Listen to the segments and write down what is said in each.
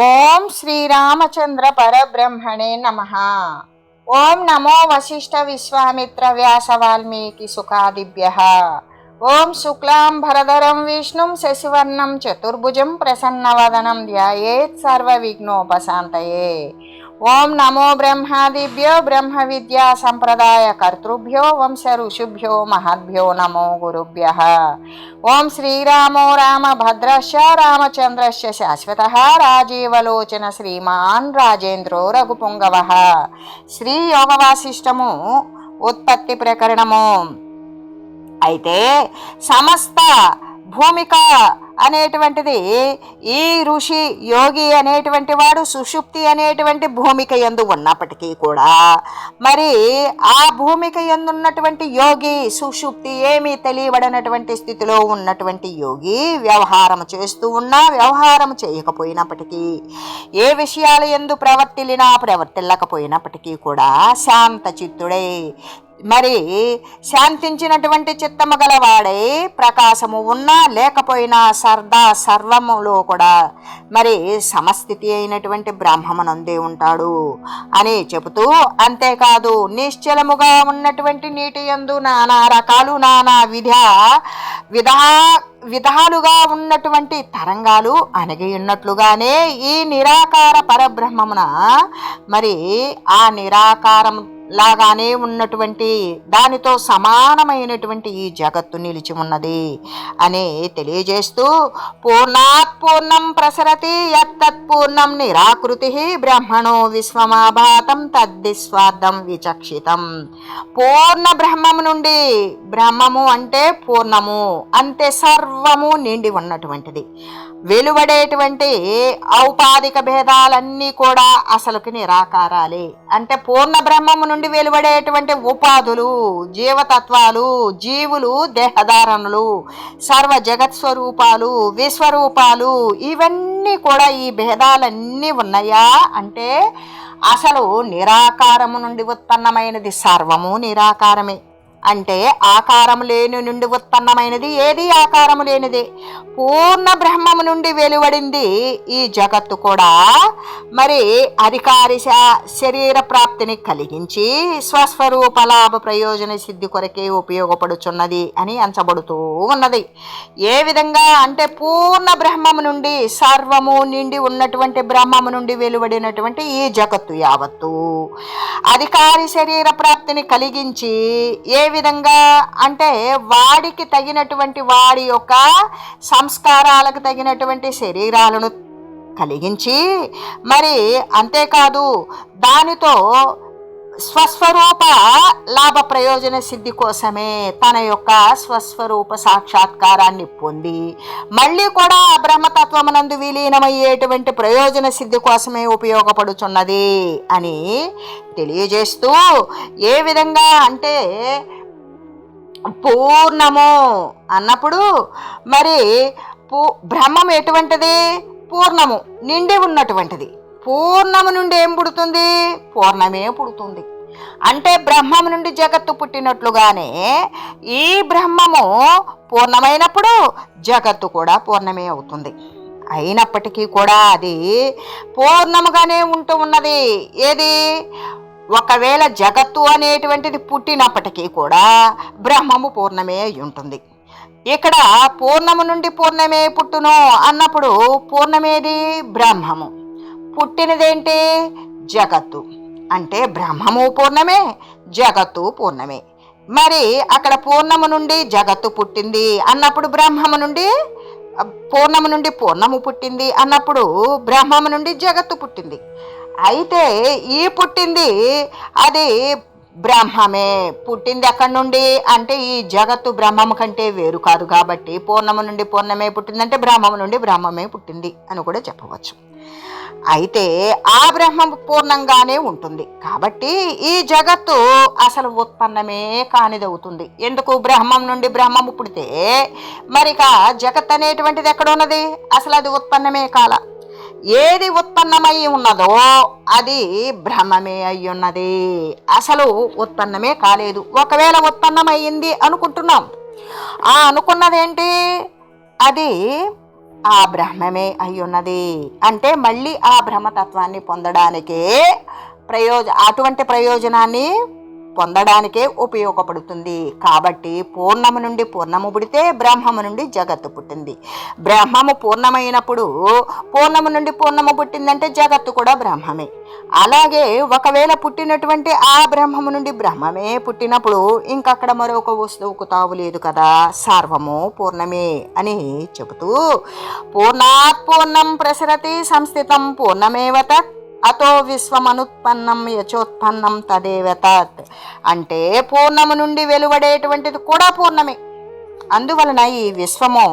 ఓం శ్రీరామచంద్ర పరబ్రహ్మణే నమః. ఓం నమో వశిష్ఠ విశ్వామిత్ర వ్యాస వాల్మీకి సుఖాదిభ్యః. ఓం శుక్లాం భరధరం విష్ణుం శశివర్ణం చతుర్భుజం ప్రసన్నవదనం ధ్యాయేత్ సర్వ విఘ్నోపశాంతయే. ఓం నమో బ్రహ్మాదిభ్యో బ్రహ్మ విద్యా సంప్రదాయ కర్తృభ్యో వంశ ఋషిభ్యో మహద్భ్యో నమో గురుభ్యః. ఓం శ్రీరామో రామభద్రశ్చ రామచంద్రశ్చ శాశ్వతః రాజీవలోచన శ్రీమాన్ రాజేంద్రో రఘుపుంగవః. శ్రీ యోగ వాసిష్టము ఉత్పత్తి ప్రకరణము. అయితే సమస్త భూమిక అనేటువంటిది ఈ ఋషి యోగి అనేటువంటి వాడు సుషుప్తి అనేటువంటి భూమిక యందు ఉన్నప్పటికీ కూడా మరి ఆ భూమిక యందు ఉన్నటువంటి యోగి సుషుప్తి ఏమీ తెలియబడినటువంటి స్థితిలో ఉన్నటువంటి యోగి వ్యవహారం చేస్తూ ఉన్నా వ్యవహారం చేయకపోయినప్పటికీ ఏ విషయాల యందు ప్రవర్తిల్లకపోయినప్పటికీ కూడా శాంత చిత్తుడై మరి శాంతించినటువంటి చిత్తము గలవాడై ప్రకాశము ఉన్నా లేకపోయినా సర్వములో కూడా మరి సమస్థితి అయినటువంటి బ్రహ్మమునందే ఉంటాడు అని చెబుతూ, అంతేకాదు నిశ్చలముగా ఉన్నటువంటి నీటి యందు నానా రకాలు నానా విధాలుగా ఉన్నటువంటి తరంగాలు అణగి ఉన్నట్లుగానే ఈ నిరాకార పరబ్రహ్మమున మరి ఆ నిరాకారం లాగానే ఉన్నటువంటి దానితో సమానమైనటువంటి ఈ జగత్తు నిలిచి ఉన్నది అని తెలియజేస్తూ, పూర్ణాత్ పూర్ణం ప్రసరతి యత్తత్పూర్ణం నిరాకృతి బ్రహ్మణో విశ్వమాభాతం తద్విస్వార్థం విచక్షితం. పూర్ణ బ్రహ్మము నుండి, బ్రహ్మము అంటే పూర్ణము అంతే సర్వము నిండి ఉన్నటువంటిది, వెలువడేటువంటి ఔపాధిక భేదాలన్నీ కూడా అసలుకి నిరాకారాలే. అంటే పూర్ణ బ్రహ్మము నుండి వెలువడేటువంటి ఉపాధులు, జీవతత్వాలు, జీవులు, దేహధారణలు, సర్వ జగత్ స్వరూపాలు, విశ్వరూపాలు, ఇవన్నీ కూడా ఈ భేదాలన్నీ ఉన్నాయా అంటే అసలు నిరాకారము నుండి ఉత్పన్నమైనది సర్వము నిరాకారమే. అంటే ఆకారము లేని నుండి ఉత్పన్నమైనది ఏది ఆకారము లేనిదే. పూర్ణ బ్రహ్మము నుండి వెలువడింది ఈ జగత్తు కూడా మరి అధికారి శరీర ప్రాప్తిని కలిగించి స్వస్వరూప లాభ ప్రయోజన సిద్ధి కొరకే ఉపయోగపడుచున్నది అని అంచబడుతూ ఉన్నది. ఏ విధంగా అంటే పూర్ణ బ్రహ్మము నుండి సర్వము నిండి ఉన్నటువంటి బ్రహ్మము నుండి వెలువడినటువంటి ఈ జగత్తు యావత్తు అధికారి శరీర ప్రాప్తిని కలిగించి ఏ విధంగా అంటే వాడికి తగినటువంటి వాడి యొక్క సంస్కారాలకు తగినటువంటి శరీరాలను కలిగించి మరి అంతేకాదు దానితో స్వస్వరూప లాభ ప్రయోజన సిద్ధి కోసమే తన యొక్క స్వస్వరూప సాక్షాత్కారాన్ని పొంది మళ్ళీ కూడా బ్రహ్మతత్వమునందు విలీనమయ్యేటువంటి ప్రయోజన సిద్ధి కోసమే ఉపయోగపడుచున్నది అని తెలియజేస్తూ, ఏ విధంగా అంటే పూర్ణము అన్నప్పుడు మరి బ్రహ్మం ఎటువంటిది? పూర్ణము నిండి ఉన్నటువంటిది. పూర్ణము నుండి ఏం పుడుతుంది? పూర్ణమే పుడుతుంది. అంటే బ్రహ్మము నుండి జగత్తు పుట్టినట్లుగానే ఈ బ్రహ్మము పూర్ణమైనప్పుడు జగత్తు కూడా పూర్ణమే అవుతుంది. అయినప్పటికీ కూడా అది పూర్ణముగానే ఉంటూ ఉన్నది. ఏది? ఒకవేళ జగత్తు అనేటువంటిది పుట్టినప్పటికీ కూడా బ్రహ్మము పూర్ణమే అయి ఉంటుంది. ఇక్కడ పూర్ణము నుండి పూర్ణమే పుట్టును అన్నప్పుడు పూర్ణమేది? బ్రహ్మము. పుట్టినదేంటి? జగత్తు. అంటే బ్రహ్మము పూర్ణమే, జగత్తు పూర్ణమే. మరి అక్కడ పూర్ణము నుండి జగత్తు పుట్టింది అన్నప్పుడు పూర్ణము నుండి పూర్ణము పుట్టింది అన్నప్పుడు బ్రహ్మము నుండి జగత్తు పుట్టింది. అయితే ఈ పుట్టింది అది బ్రహ్మమే. పుట్టింది ఎక్కడి నుండి అంటే ఈ జగత్తు బ్రహ్మము కంటే వేరు కాదు కాబట్టి పూర్ణము నుండి పూర్ణమే పుట్టిందంటే బ్రహ్మము నుండి బ్రహ్మమే పుట్టింది అని కూడా చెప్పవచ్చు. అయితే ఆ బ్రహ్మము పూర్ణంగానే ఉంటుంది కాబట్టి ఈ జగత్తు అసలు ఉత్పన్నమే కానిదవుతుంది. ఎందుకు? బ్రహ్మం నుండి బ్రహ్మము పుడితే మరిక జగత్ అనేటువంటిది ఎక్కడ ఉన్నది? అసలు అది ఉత్పన్నమే కాల. ఏది ఉత్పన్నమై ఉన్నదో అది బ్రహ్మమే అయి ఉన్నది, అసలు ఉత్పన్నమే కాలేదు. ఒకవేళ ఉత్పన్నమయ్యింది అనుకుంటున్నాం, ఆ అనుకున్నదేంటి? అది ఆ బ్రహ్మమే అయ్యున్నది. అంటే మళ్ళీ ఆ బ్రహ్మతత్వాన్ని పొందడానికే అటువంటి ప్రయోజనాన్ని పొందడానికే ఉపయోగపడుతుంది. కాబట్టి పూర్ణము నుండి పూర్ణము పుడితే బ్రహ్మము నుండి జగత్తు పుట్టింది. బ్రహ్మము పూర్ణమైనప్పుడు పూర్ణము నుండి పూర్ణము పుట్టిందంటే జగత్తు కూడా బ్రహ్మమే. అలాగే ఒకవేళ పుట్టినటువంటి ఆ బ్రహ్మము నుండి బ్రహ్మమే పుట్టినప్పుడు ఇంకక్కడ మరొక వస్తువుకు తావు లేదు కదా, సర్వము పూర్ణమే అని చెబుతూ పూర్ణాత్ పూర్ణం ప్రసరతి సంస్థితం పూర్ణమేవ తత్ అతో విశ్వమనుత్పన్నం యచోత్పన్నం తదేవ తత్. అంటే పూర్ణము నుండి వెలువడేటువంటిది కూడా పూర్ణమే. అందువలన ఈ విశ్వము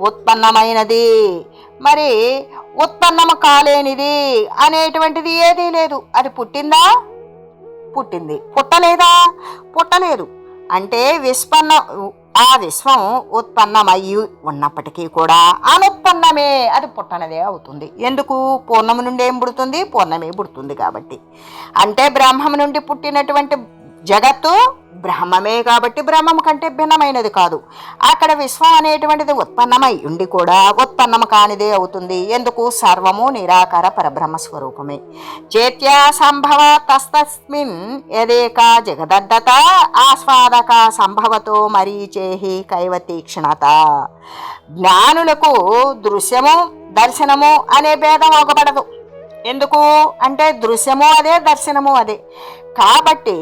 ఉత్పన్నమైనది, మరి ఉత్పన్నము కాలేనిది అనేటువంటిది ఏదీ లేదు. అది పుట్టిందా? పుట్టింది. పుట్టలేదా? పుట్టలేదు. అంటే ఆ విశ్వం ఉత్పన్నమయ్యి ఉన్నప్పటికీ కూడా అనుత్పన్నమే, అది పుట్టనదే అవుతుంది. ఎందుకు? పూర్ణము నుండి ఏం పుడుతుంది? పూర్ణమే పుడుతుంది కాబట్టి. అంటే బ్రహ్మము నుండి పుట్టినటువంటి జగత్తు బ్రహ్మమే కాబట్టి బ్రహ్మము కంటే భిన్నమైనది కాదు. అక్కడ విశ్వం అనేటువంటిది ఉత్పన్నమై ఉండి కూడా ఉత్పన్నము కానిదే అవుతుంది. ఎందుకు? సర్వము నిరాకార పరబ్రహ్మ స్వరూపమే. చేత్యా సంభవ తస్తస్మిన్ యదేక జగదద్దత ఆస్వాదక సంభవతో మరీచేహి కైవతీక్షణత. జ్ఞానులకు దృశ్యము దర్శనము అనే భేదం ఒకపడదు. ఎందుకు అంటే దృశ్యము అదే, దర్శనము అదే. కాబట్టి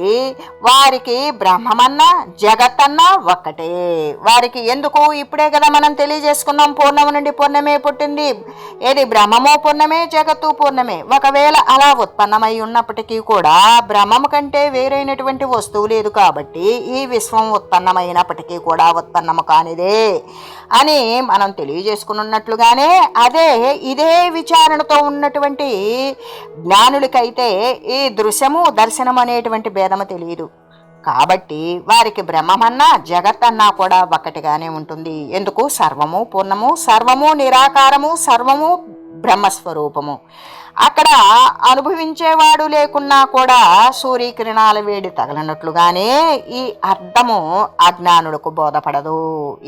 వారికి బ్రహ్మమన్నా జగత్తన్నా ఒక్కటే. వారికి ఎందుకు? ఇప్పుడే కదా మనం తెలియజేసుకున్నాం, పూర్ణము నుండి పూర్ణమే పుట్టింది. ఏది? బ్రహ్మము పూర్ణమే, జగత్తు పూర్ణమే. ఒకవేళ అలా ఉత్పన్నమై ఉన్నప్పటికీ కూడా బ్రహ్మము కంటే వేరైనటువంటి వస్తువు లేదు కాబట్టి ఈ విశ్వం ఉత్పన్నమైనప్పటికీ కూడా ఉత్పన్నము కానిదే అని మనం తెలియజేసుకున్నట్లుగానే ఇదే విచారణతో ఉన్నటువంటి జ్ఞానులకైతే ఈ దృశ్యము దర్శనము అనేటువంటి భేదము తెలియదు. కాబట్టి వారికి బ్రహ్మమన్నా జగత్తన్నా కూడా ఒక్కటిగానే ఉంటుంది. ఎందుకు? సర్వము పూర్ణము, సర్వము నిరాకారము, సర్వము బ్రహ్మస్వరూపము. అక్కడ అనుభవించేవాడు లేకున్నా కూడా సూర్యకిరణాల వేడి తగలనట్లుగానే ఈ అర్థము అజ్ఞానులకు బోధపడదు.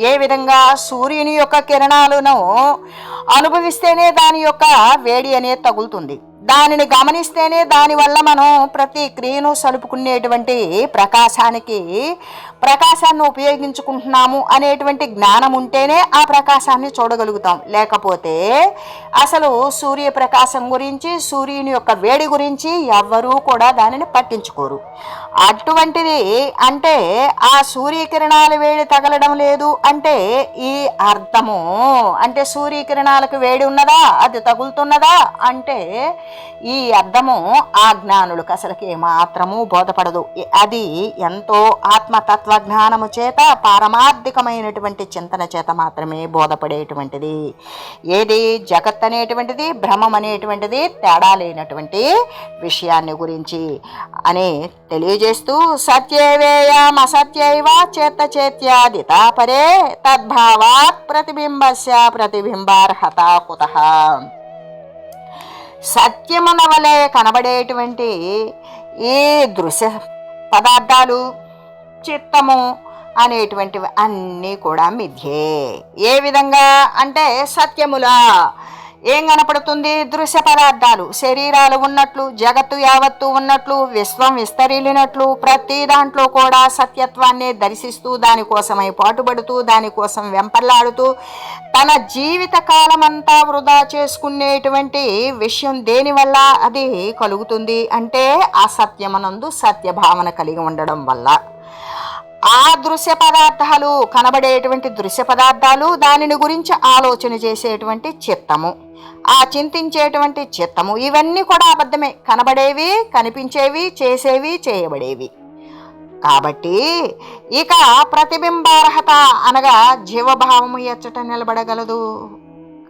ఏ విధంగా? సూర్యుని యొక్క కిరణాలను అనుభవిస్తేనే దాని యొక్క వేడి అనేది తగులుతుంది. దానిని గమనిస్తేనే దానివల్ల మనం ప్రతి క్రియను సలుపుకునేటువంటి ప్రకాశాన్ని ఉపయోగించుకుంటున్నాము అనేటువంటి జ్ఞానం ఉంటేనే ఆ ప్రకాశాన్ని చూడగలుగుతాం. లేకపోతే అసలు సూర్యప్రకాశం గురించి, సూర్యుని యొక్క వేడి గురించి ఎవ్వరూ కూడా దానిని పట్టించుకోరు. అటువంటిది అంటే ఆ సూర్యకిరణాల వేడి తగలడం లేదు అంటే ఈ అర్థము అంటే సూర్యకిరణాలకు వేడి ఉన్నదా, అది తగులుతున్నదా అంటే ఈ అర్థము ఆ జ్ఞానులకు అసలుకి ఏమాత్రము బోధపడదు. అది ఎంతో ఆత్మతత్వ జ్ఞానము చేత పారమార్థికమైనటువంటి చింతన చేత మాత్రమే బోధపడేటువంటిది. ఏది? జగత్ అనేటువంటిది బ్రహ్మం అనేటువంటిది తేడా లేనటువంటి విషయాన్ని గురించి అని తెలియజేస్తూ సత్యేవేయం అసత్యైవ చేత్యాదిత పరే తద్భావాత్ ప్రతిబింబస్య ప్రతిబింబార్హత కుతః. సత్యమున వలె కనబడేటువంటి ఈ దృశ్య పదార్థాలు, చిత్తము అనేటువంటివి అన్నీ కూడా మిథ్యే. ఏ విధంగా అంటే సత్యములా ఏం కనపడుతుంది? దృశ్య పదార్థాలు, శరీరాలు ఉన్నట్లు, జగత్తు యావత్తు ఉన్నట్లు, విశ్వం విస్తరిల్లినట్లు ప్రతి దాంట్లో కూడా సత్యత్వాన్ని దర్శిస్తూ దానికోసమై పాటుపడుతూ దానికోసం వెంపర్లాడుతూ తన జీవిత కాలమంతా వృధా చేసుకునేటువంటి విషయం దేనివల్ల అది కలుగుతుంది అంటే అసత్యమనందు సత్యభావన కలిగి ఉండడం వల్ల. ఆ దృశ్య పదార్థాలు, కనబడేటువంటి దృశ్య పదార్థాలు, దానిని గురించి ఆలోచన చేసేటువంటి చిత్తము, ఆ చింతించేటువంటి చిత్తము, ఇవన్నీ కూడా అబద్ధమే. కనబడేవి, కనిపించేవి, చేసేవి, చేయబడేవి. కాబట్టి ఇక ప్రతిబింబార్హత అనగా జీవభావము ఎచ్చట నిలబడగలదు.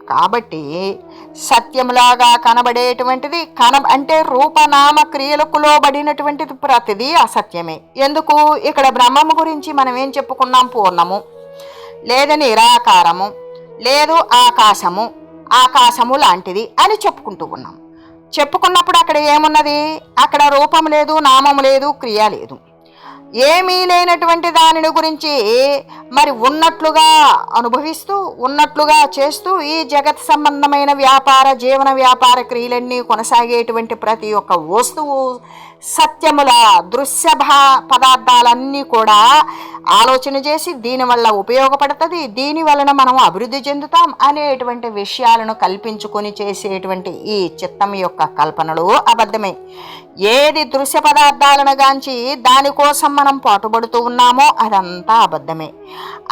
కాబట్టి సత్యములాగా కనబడేటువంటిది అంటే రూపనామ క్రియలకు లోబడినటువంటిది ప్రతిదీ అసత్యమే. ఎందుకు? ఇక్కడ బ్రహ్మము గురించి మనం ఏం చెప్పుకున్నాం? పూర్ణము, లేదా నిరాకారము, లేదు ఆకాశము లాంటిది అని చెప్పుకుంటూ ఉన్నాం. చెప్పుకున్నప్పుడు అక్కడ ఏమున్నది? అక్కడ రూపం లేదు, నామము లేదు, క్రియ లేదు. ఏమీ లేనటువంటి దానిని గురించి మరి ఉన్నట్లుగా అనుభవిస్తూ ఉన్నట్లుగా చేస్తూ ఈ జగత్ సంబంధమైన జీవన వ్యాపార క్రియలన్నీ కొనసాగేటువంటి ప్రతి ఒక్క వస్తువు సత్యముల దృశ్య పదార్థాలన్నీ కూడా ఆలోచన చేసి దీనివల్ల ఉపయోగపడుతుంది, దీని వలన మనం అభివృద్ధి చెందుతాం అనేటువంటి విషయాలను కల్పించుకొని చేసేటువంటి ఈ చిత్తం యొక్క కల్పనలు అబద్ధమే. ఏది దృశ్య పదార్థాలను గాంచి దానికోసం మనం పాటుపడుతూ ఉన్నామో అదంతా అబద్ధమే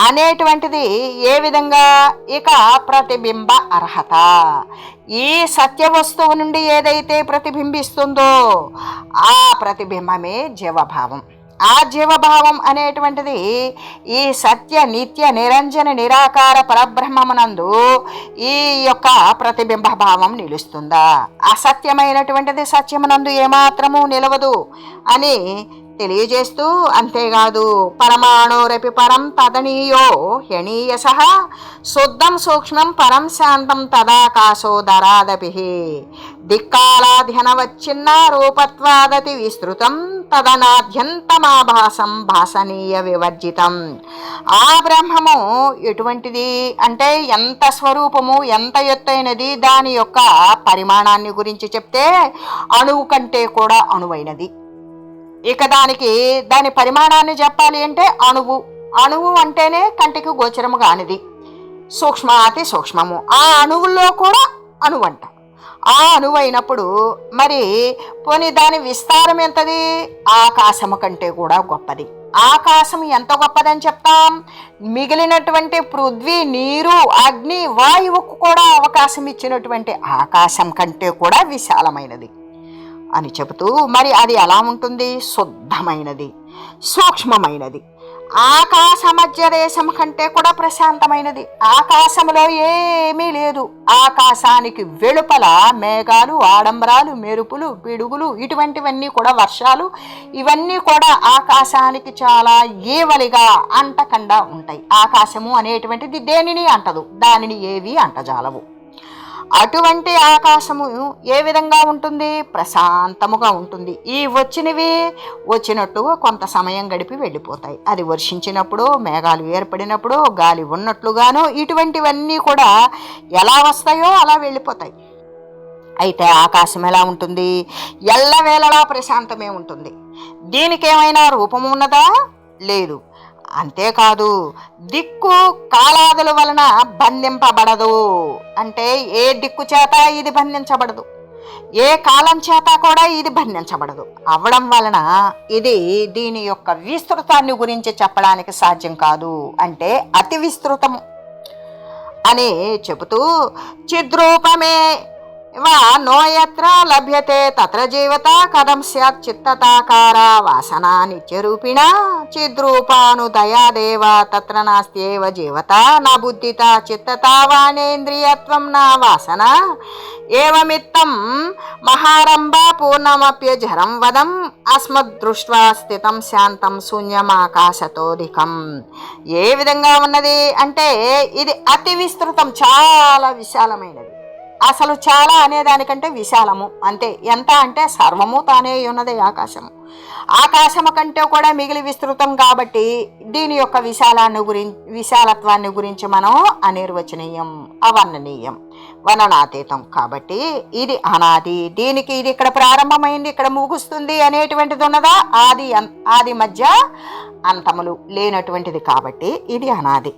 అనేటువంటిది ఏ విధంగా? ఇక ప్రతిబింబ అర్హత. ఈ సత్య వస్తువు నుండి ఏదైతే ప్రతిబింబిస్తుందో ఆ ప్రతిబింబమే జీవభావం. ఆ జీవభావం అనేటువంటిది ఈ సత్య నిత్య నిరంజన నిరాకార పరబ్రహ్మమునందు ఈ యొక్క ప్రతిబింబ భావం నిలుస్తుందా? అసత్యమైనటువంటిది సత్యమునందు ఏమాత్రము నిలవదు అని తెలియజేస్తూ, అంతేకాదు పరమాణోరపి పరం తదనీయో హ్యణీయస శుద్ధం సూక్ష్మం పరం శాంతం తదాకాశో దరాదపి దిక్కాలాధ్యనవచ్చిన్న రూపత్వాదతి విస్తృతం తదనాద్యంతమాభాసం భాసనీయ వివర్జితం. ఆ బ్రహ్మము ఎటువంటిది అంటే ఎంత స్వరూపము, ఎంత ఎత్తైనది, దాని యొక్క పరిమాణాన్ని గురించి చెప్తే అణువు కంటే కూడా అణువైనది. ఇక దాని పరిమాణాన్ని చెప్పాలి అంటే అణువు అంటేనే కంటికి గోచరము కానిది, సూక్ష్మాతి సూక్ష్మము. ఆ అణువుల్లో కూడా అణువంట. ఆ అణువైనప్పుడు మరి పోనీ దాని విస్తారం ఎంతది? ఆకాశము కంటే కూడా గొప్పది. ఆకాశం ఎంత గొప్పదని చెప్తాం? మిగిలినటువంటి పృథ్వీ, నీరు, అగ్ని, వాయువుకు కూడా అవకాశం ఇచ్చినటువంటి ఆకాశం కంటే కూడా విశాలమైనది అని చెబుతూ, మరి అది ఎలా ఉంటుంది? శుద్ధమైనది, సూక్ష్మమైనది, ఆకాశ మధ్య దేశం కంటే కూడా ప్రశాంతమైనది. ఆకాశంలో ఏమీ లేదు. ఆకాశానికి వెలుపల మేఘాలు, ఆడంబరాలు, మెరుపులు, పిడుగులు, ఇటువంటివన్నీ కూడా వర్షాలు, ఇవన్నీ కూడా ఆకాశానికి చాలా ఏవలిగా అంటకుండా ఉంటాయి. ఆకాశము అనేటువంటిది దేనిని అంటదు, దానిని ఏవి అంటజాలవు. అటువంటి ఆకాశము ఏ విధంగా ఉంటుంది? ప్రశాంతముగా ఉంటుంది. ఈ వచ్చినట్టుగా కొంత సమయం గడిపి వెళ్ళిపోతాయి. అది వర్షించినప్పుడు, మేఘాలు ఏర్పడినప్పుడు, గాలి ఉన్నట్లుగానో ఇటువంటివన్నీ కూడా ఎలా వస్తాయో అలా వెళ్ళిపోతాయి. అయితే ఆకాశం ఎలా ఉంటుంది? ఎల్లవేళలా ప్రశాంతమే ఉంటుంది. దీనికేమైనా రూపము ఉన్నదా? లేదు. అంతేకాదు, దిక్కు కాలాదుల వలన బంధింపబడదు. అంటే ఏ దిక్కు చేత ఇది బంధించబడదు, ఏ కాలం చేత కూడా ఇది బంధించబడదు. అవ్వడం వలన ఇది దీని యొక్క విస్తృతాన్ని గురించి చెప్పడానికి సాధ్యం కాదు. అంటే అతి విస్తృతము అని చెబుతూ, చిద్రూపమే నోయత్ర లభ్యతే తత్ర జీవత కథం స్యాత్ చిత్తతాకార వాసనా నిత్యరూపిణ చిద్రూపానుదయాదేవ తత్ర నాస్త్యేవ జీవత నా బుద్ధిత చిత్తత వానేంద్రియత్వం నా వాసన ఏవమిత్తం మహారంభ పూర్ణమప్యజరం వదం అస్మద్దృష్ట్వా స్థితం శాంతం శూన్యమాకాశతోధికం. ఏ విధంగా ఉన్నది అంటే ఇది అతి విస్తృతం, చాలా విశాలమైనది. అసలు చాలా అనేదానికంటే విశాలము అంతే. ఎంత అంటే సర్వము తానే ఉన్నది ఆకాశము. ఆకాశము కంటే కూడా మిగిలి విస్తృతం కాబట్టి దీని యొక్క విశాలత్వాన్ని గురించి మనం అనిర్వచనీయం, అవర్ణనీయం, వర్ణనాతీతం. కాబట్టి ఇది అనాది. దీనికి ఇది ఇక్కడ ప్రారంభమైంది, ఇక్కడ ముగుస్తుంది అనేటువంటిది ఉన్నదా? ఆది మధ్య అంతములు లేనటువంటిది కాబట్టి ఇది అనాది.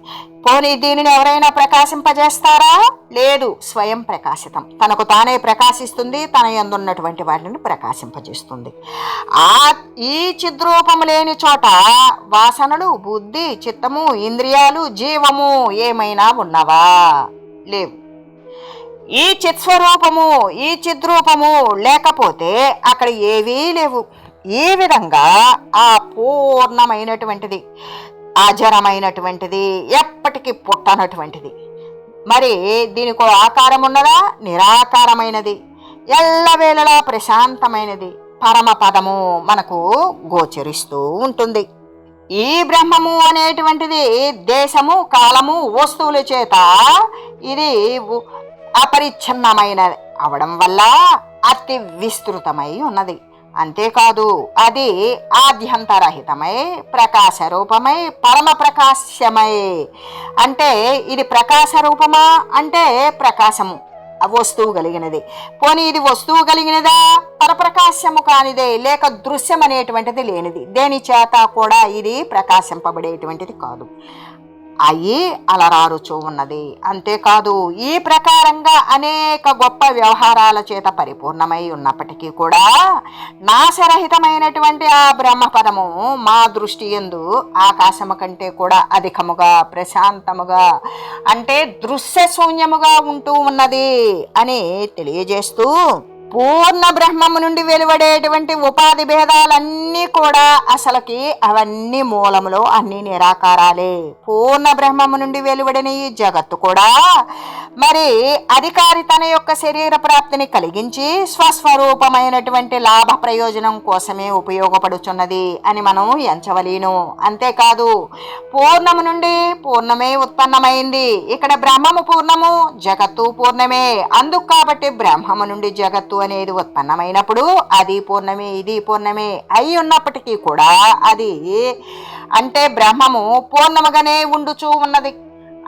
పోనీ దీనిని ఎవరైనా ప్రకాశింపజేస్తారా? లేదు. స్వయం ప్రకాశితం, తనకు తానే ప్రకాశిస్తుంది, తన యందున్నటువంటి వాటిని ప్రకాశింపజేస్తుంది. ఈ చిద్రూపము లేని చోట వాసనలు, బుద్ధి, చిత్తము, ఇంద్రియాలు, జీవము ఏమైనా ఉన్నవా? లేవు. ఈ చిత్స్వరూపము, ఈ చిద్రూపము లేకపోతే అక్కడ ఏవీ లేవు. ఈ విధంగా ఆ పూర్ణమైనటువంటిది, అజరమైనటువంటిది, ఎప్పటికీ పుట్టనటువంటిది, మరి దీనికి ఆకారం ఉన్నదా? నిరాకారమైనది, ఎల్లవేళలా ప్రశాంతమైనది, పరమపదము మనకు గోచరిస్తూ ఉంటుంది. ఈ బ్రహ్మము అనేటువంటిది దేశము, కాలము, వస్తువుల చేత ఇది అపరిచ్ఛిన్నమైన అవడం వల్ల అతి విస్తృతమై ఉన్నది. అంతేకాదు అది ఆద్యంతరహితమై ప్రకాశ రూపమై పరమ ప్రకాశమై. అంటే ఇది ప్రకాశ రూపమా అంటే ప్రకాశము వస్తువు కలిగినది. పోనీ ఇది వస్తువు కలిగినదా, పరప్రకాశము కానిదే, లేక దృశ్యం అనేటువంటిది లేనిది, దేని చేత కూడా ఇది ప్రకాశింపబడేటువంటిది కాదు, అయి అలరారుచూ ఉన్నది. అంతేకాదు ఈ ప్రకారంగా అనేక గొప్ప వ్యవహారాల చేత పరిపూర్ణమై ఉన్నప్పటికీ కూడా నాశరహితమైనటువంటి ఆ బ్రహ్మపదము మా దృష్టి యందు ఆకాశము కంటే కూడా అధికముగా ప్రశాంతముగా అంటే దృశ్య శూన్యముగా ఉంటూ ఉన్నది అని తెలియజేస్తూ, పూర్ణ బ్రహ్మము నుండి వెలువడేటువంటి ఉపాధి భేదాలన్నీ కూడా అసలుకి అవన్నీ మూలములో అన్ని నిరాకారాలే. పూర్ణ బ్రహ్మము నుండి వెలువడిన ఈ జగత్తు కూడా మరి అధికారి తన యొక్క శరీర ప్రాప్తిని కలిగించి స్వస్వరూపమైనటువంటి లాభ ప్రయోజనం కోసమే ఉపయోగపడుచున్నది అని మనం ఎంచవలేను. అంతేకాదు పూర్ణము నుండి పూర్ణమే ఉత్పన్నమైంది. ఇక్కడ బ్రహ్మము పూర్ణము, జగత్తు పూర్ణమే. అందుకు కాబట్టి బ్రహ్మము నుండి జగత్తు అనేది ఉత్పన్నమైనప్పుడు అది పూర్ణమే, ఇది పూర్ణమే అయి ఉన్నప్పటికీ కూడా అది అంటే బ్రహ్మము పూర్ణముగానే ఉండుచూ ఉన్నది.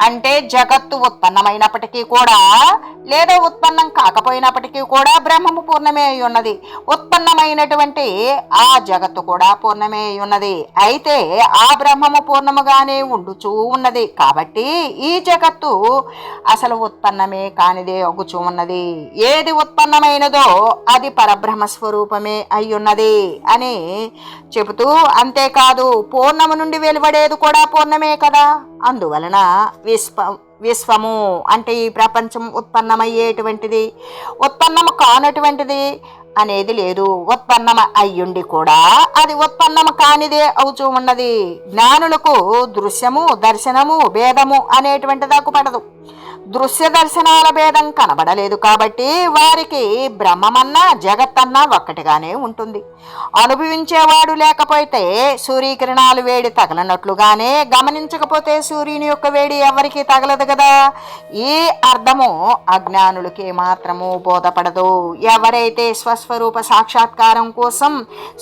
అంటే జగత్తు ఉత్పన్నమైనప్పటికీ కూడా లేదా ఉత్పన్నం కాకపోయినప్పటికీ కూడా బ్రహ్మము పూర్ణమే అయి ఉన్నది. ఉత్పన్నమైనటువంటి ఆ జగత్తు కూడా పూర్ణమే అయి ఉన్నది. అయితే ఆ బ్రహ్మము పూర్ణముగానే ఉండుచూ ఉన్నది కాబట్టి ఈ జగత్తు అసలు ఉత్పన్నమే కానిదే అగుచూ ఉన్నది. ఏది ఉత్పన్నమైనదో అది పరబ్రహ్మ స్వరూపమే అయి ఉన్నది అని చెబుతూ, అంతేకాదు పూర్ణము నుండి వెలువడేది కూడా పూర్ణమే కదా. అందువలన విశ్వము అంటే ఈ ప్రపంచం ఉత్పన్నమయ్యేటువంటిది, ఉత్పన్నము కానటువంటిది అనేది లేదు. ఉత్పన్నమ అయ్యుండి కూడా అది ఉత్పన్నము కానిదే అవుతూ ఉన్నది. జ్ఞానులకు దృశ్యము దర్శనము భేదము అనేటువంటి దాకు పడదు. దృశ్య దర్శనాల భేదం కనబడలేదు కాబట్టి వారికి బ్రహ్మమన్నా జగత్తన్నా ఒక్కటిగానే ఉంటుంది. అనుభవించేవాడు లేకపోతే సూర్యకిరణాలు వేడి తగలనట్లుగానే గమనించకపోతే సూర్యుని యొక్క వేడి ఎవరికి తగలదు కదా. ఈ అర్థము అజ్ఞానులకి మాత్రము బోధపడదు. ఎవరైతే స్వస్వరూప సాక్షాత్కారం కోసం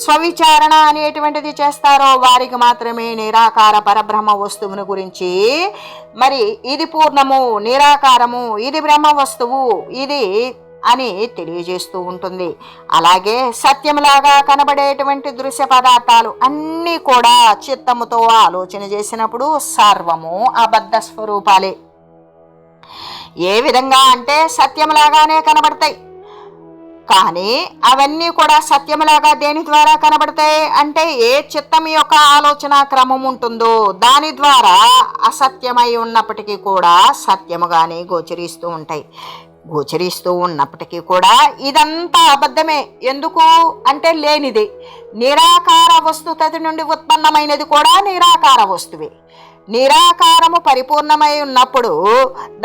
స్వవిచారణ అనేటువంటిది చేస్తారో వారికి మాత్రమే నిరాకార పరబ్రహ్మ వస్తువుని గురించి మరి ఇది పూర్ణము, నిరాకారము, ఇది బ్రహ్మ వస్తువు ఇది అని తెలియజేస్తూ ఉంటుంది. అలాగే సత్యములాగా కనబడేటువంటి దృశ్య పదార్థాలు అన్నీ కూడా చిత్తముతో ఆలోచన చేసినప్పుడు సర్వము అబద్ధ స్వరూపాలే. ఏ విధంగా అంటే సత్యములాగానే కనబడతాయి, కానీ అవన్నీ కూడా సత్యములాగా దేని ద్వారా కనబడతాయి అంటే ఏ చిత్తం యొక్క ఆలోచన క్రమం ఉంటుందో దాని ద్వారా అసత్యమై ఉన్నప్పటికీ కూడా సత్యముగానే గోచరిస్తూ ఉంటాయి. గోచరిస్తూ ఉన్నప్పటికీ కూడా ఇదంతా అబద్ధమే. ఎందుకు అంటే లేనిది. నిరాకార వస్తుతతి నుండి ఉత్పన్నమైనది కూడా నిరాకార వస్తువే. నిరాకారము పరిపూర్ణమై ఉన్నప్పుడు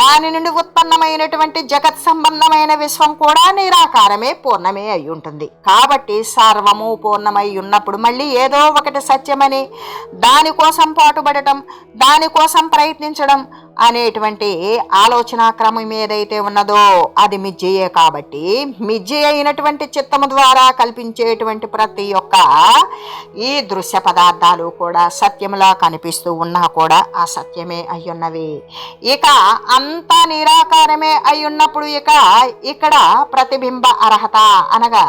దాని నుండి ఉత్పన్నమైనటువంటి జగత్ సంబంధమైన విశ్వం కూడా నిరాకారమే పూర్ణమే అయి ఉంటుంది. కాబట్టి సర్వము పూర్ణమై ఉన్నప్పుడు మళ్ళీ ఏదో ఒకటి సత్యమని దానికోసం పాటుపడటం, దానికోసం ప్రయత్నించడం అనేటువంటి ఆలోచన క్రమం ఏదైతే ఉన్నదో అది మిథ్యయే. కాబట్టి మిథ్య అయినటువంటి చిత్తము ద్వారా కల్పించేటువంటి ప్రతి ఒక్క ఈ దృశ్య పదార్థాలు కూడా సత్యములా కనిపిస్తూ ఉన్నా కూడా అసత్యమే అయ్యున్నవి. ఇక అంతా నిరాకారమే అయ్యున్నప్పుడు ఇక్కడ ప్రతిబింబ అర్హత అనగా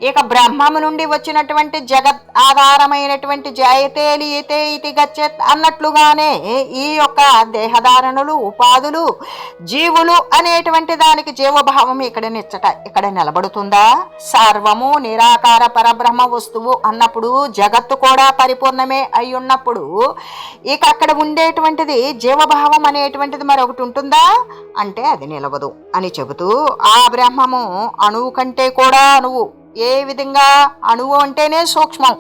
ఇక బ్రహ్మము నుండి వచ్చినటువంటి జగత్ ఆధారమైనటువంటి జయతే లీతే ఇతి గచ్చేత్ అన్నట్లుగానే ఈ యొక్క దేహధారణలు ఉపాధులు జీవులు అనేటువంటి దానికి జీవభావం ఇక్కడ నిలబడుతుందా? సర్వము నిరాకార పరబ్రహ్మ వస్తువు అన్నప్పుడు జగత్తు కూడా పరిపూర్ణమే అయి ఉన్నప్పుడు ఇక అక్కడ ఉండేటువంటిది జీవభావం అనేటువంటిది మరొకటి ఉంటుందా అంటే అది నిలవదు అని చెబుతూ, ఆ బ్రహ్మము అణువు కంటే కూడా అణువు. ఏ విధంగా? అణువు అంటేనే సూక్ష్మం,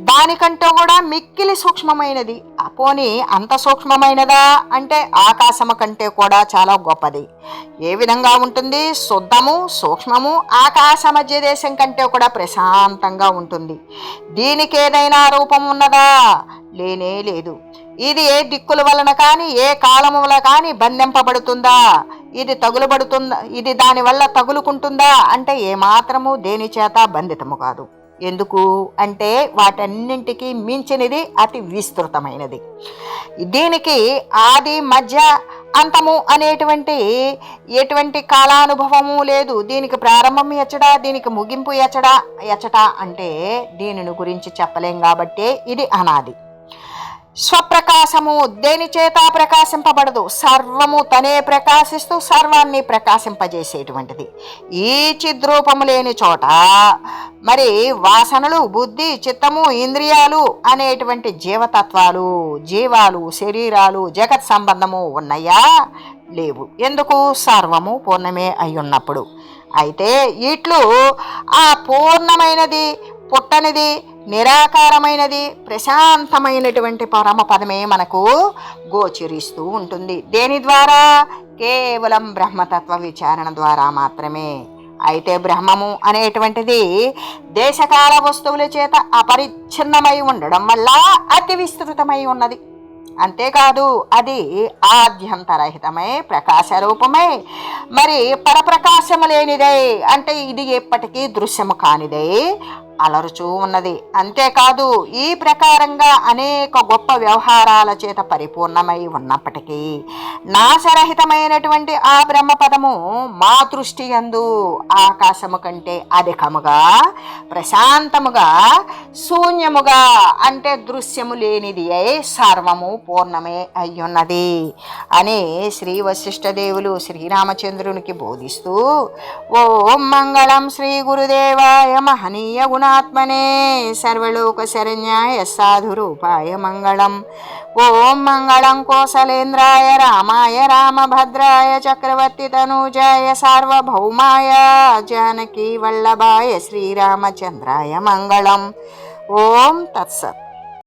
దానికంటే కూడా మిక్కిలి సూక్ష్మమైనది. పోనీ అంత సూక్ష్మమైనదా అంటే ఆకాశము కంటే కూడా చాలా గొప్పది. ఏ విధంగా ఉంటుంది? శుద్ధము సూక్ష్మము ఆకాశ మధ్య దేశం కంటే కూడా ప్రశాంతంగా ఉంటుంది. దీనికి ఏదైనా రూపం ఉన్నదా? లేనే లేదు. ఇది ఏ దిక్కుల వలన కానీ ఏ కాలము వల్ల కానీ బంధింపబడుతుందా? ఇది తగులుబడుతుందా? ఇది దానివల్ల తగులుకుంటుందా అంటే ఏమాత్రము దేని చేత బంధితము కాదు. ఎందుకు అంటే వాటన్నింటికి మించినది, అతి విస్తృతమైనది. దీనికి ఆది మధ్య అంతము అనేటువంటి ఎటువంటి కాలానుభవము లేదు. దీనికి ప్రారంభం ఎచ్చడా, దీనికి ముగింపు ఎచ్చట అంటే దీనిని గురించి చెప్పలేం కాబట్టి ఇది అనాది. స్వప్రకాశము దేని చేత ప్రకాశింపబడదు, సర్వము తనే ప్రకాశిస్తూ సర్వాన్ని ప్రకాశింపజేసేటువంటిది. ఈ చిద్రూపము లేని చోట మరి వాసనలు, బుద్ధి, చిత్తము, ఇంద్రియాలు అనేటువంటి జీవతత్వాలు, జీవాలు, శరీరాలు, జగత్ సంబంధము ఉన్నాయా? లేవు. ఎందుకు? సర్వము పూర్ణమే అయ్యున్నప్పుడు. అయితే ఇట్లు ఆ పూర్ణమైనది, పుట్టనిది, నిరాకారమైనది, ప్రశాంతమైనటువంటి పరమపదమే మనకు గోచరిస్తూ ఉంటుంది. దేని ద్వారా? కేవలం బ్రహ్మతత్వ విచారణ ద్వారా మాత్రమే. అయితే బ్రహ్మము అనేటువంటిది దేశకాల వస్తువుల చేత అపరిచ్ఛిన్నమై ఉండడం వల్ల అతి విస్తృతమై ఉన్నది. అంతేకాదు అది ఆద్యంతరహితమై ప్రకాశరూపమై మరి పరప్రకాశము లేనిదే, అంటే ఇది ఎప్పటికీ దృశ్యము కానిదే అలరుచూ ఉన్నది. అంతేకాదు ఈ ప్రకారంగా అనేక గొప్ప వ్యవహారాల చేత పరిపూర్ణమై ఉన్నప్పటికీ నాశరహితమైనటువంటి ఆ బ్రహ్మపదము మా దృష్టి యందు ఆకాశము కంటే అధికముగా, ప్రశాంతముగా, శూన్యముగా, అంటే దృశ్యము లేనిది అయి సర్వము పూర్ణమే అయ్యున్నది అని శ్రీ వశిష్ఠదేవులు శ్రీరామచంద్రునికి బోధిస్తూ, ఓం మంగళం శ్రీ గురుదేవాయ మహనీయ గుణాత్మనే సర్వలోక శరణ్యాయ సాధురూపాయ మంగళం. ఓం మంగళం కోసలేంద్రాయ రామాయ రామభద్రాయ చక్రవర్తి తనూజాయ సార్వభౌమాయ జానకీ వల్లభాయ శ్రీరామచంద్రాయ మంగళం. ఓం తత్సత్.